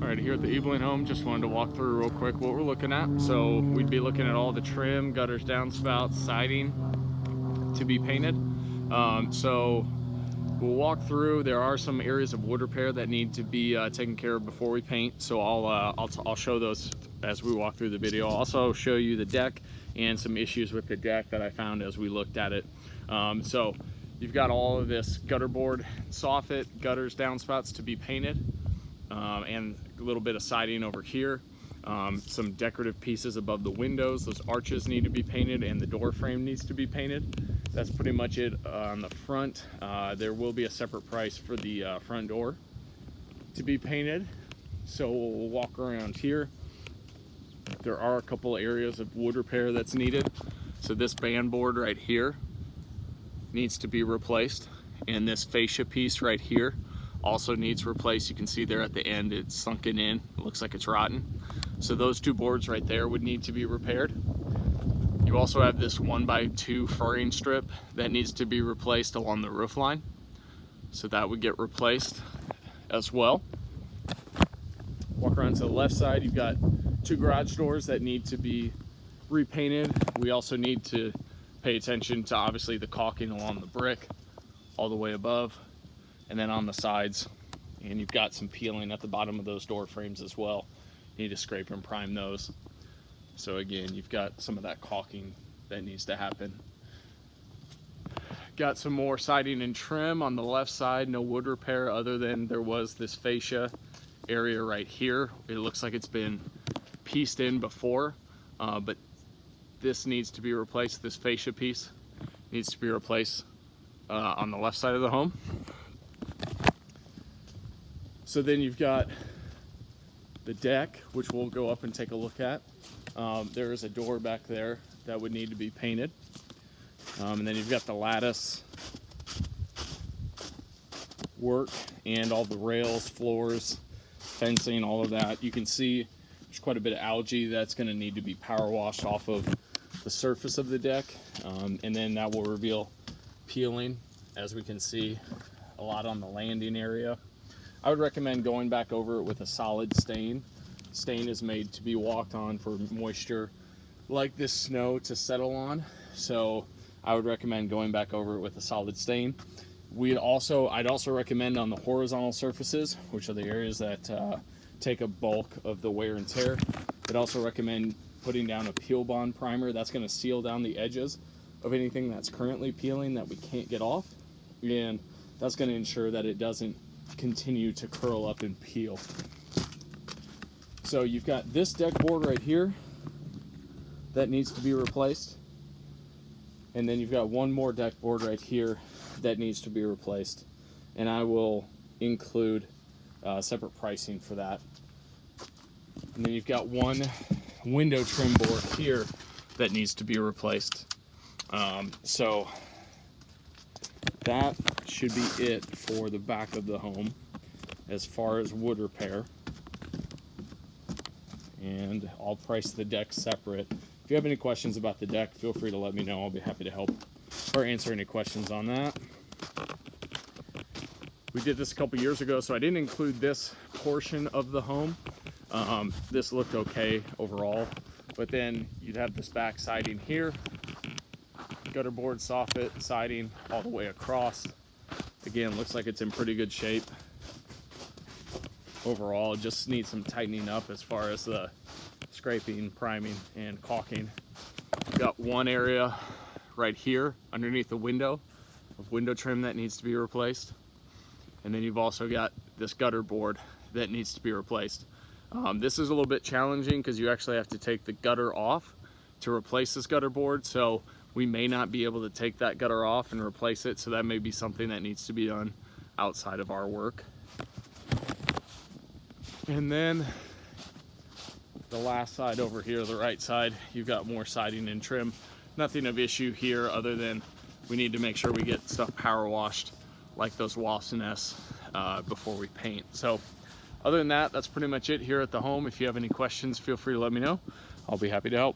All right, here at the Eibling home, just wanted to walk through real quick what we're looking at. So we'd be looking at all the trim, gutters, downspouts, siding to be painted. So we'll walk through. There are some areas of wood repair that need to be taken care of before we paint. So I'll show those as we walk through the video. I'll also show you the deck and some issues with the deck that I found as we looked at it. So you've got all of this gutter board, soffit, gutters, downspouts to be painted. And a little bit of siding over here, some decorative pieces above the windows. Those arches need to be painted and the door frame needs to be painted. That's pretty much it on the front. There will be a separate price for the front door to be painted. So we'll walk around here. There are a couple areas of wood repair that's needed. So this band board right here needs to be replaced, and this fascia piece right here also needs replaced. You can see there at the end it's sunken in. It looks like it's rotten. So those two boards right there would need to be repaired. You also have this 1x2 furring strip that needs to be replaced along the roof line. So that would get replaced as well. Walk around to the left side, you've got two garage doors that need to be repainted. We also need to pay attention to obviously the caulking along the brick all the way above and then on the sides, and you've got some peeling at the bottom of those door frames as well. You need to scrape and prime those. So again, you've got some of that caulking that needs to happen. Got some more siding and trim on the left side. No wood repair other than there was this fascia area right here. It looks like it's been pieced in before, but this needs to be replaced. This fascia piece needs to be replaced on the left side of the home. So then you've got the deck, which we'll go up and take a look at. There is a door back there that would need to be painted. And then you've got the lattice work and all the rails, floors, fencing, all of that. You can see there's quite a bit of algae that's going to need to be power washed off of the surface of the deck. And then that will reveal peeling, as we can see a lot on the landing area. I would recommend going back over it with a solid stain. Stain is made to be walked on for moisture like this snow to settle on. So I would recommend going back over it with a solid stain. I'd also recommend on the horizontal surfaces, which are the areas that take a bulk of the wear and tear. I'd also recommend putting down a peel bond primer. That's going to seal down the edges of anything that's currently peeling that we can't get off. And that's going to ensure that it doesn't continue to curl up and peel. So you've got this deck board right here that needs to be replaced, and then you've got one more deck board right here that needs to be replaced, and I will include separate pricing for that. And then you've got one window trim board here that needs to be replaced. So that should be it for the back of the home as far as wood repair. And I'll price the deck separate. If you have any questions about the deck, feel free to let me know. I'll be happy to help or answer any questions on that. We did this a couple years ago, so I didn't include this portion of the home. This looked okay overall, but then you'd have this back siding here, gutter board, soffit, siding all the way across. Again, looks like it's in pretty good shape overall. Just needs some tightening up as far as the scraping, priming, and caulking. We've got one area right here underneath the window of window trim that needs to be replaced. And then you've also got this gutter board that needs to be replaced. This is a little bit challenging because you actually have to take the gutter off to replace this gutter board. So we may not be able to take that gutter off and replace it. So that may be something that needs to be done outside of our work. And then the last side over here, the right side, you've got more siding and trim. Nothing of issue here other than we need to make sure we get stuff power washed like those wasp nests before we paint. So other than that, that's pretty much it here at the home. If you have any questions, feel free to let me know. I'll be happy to help.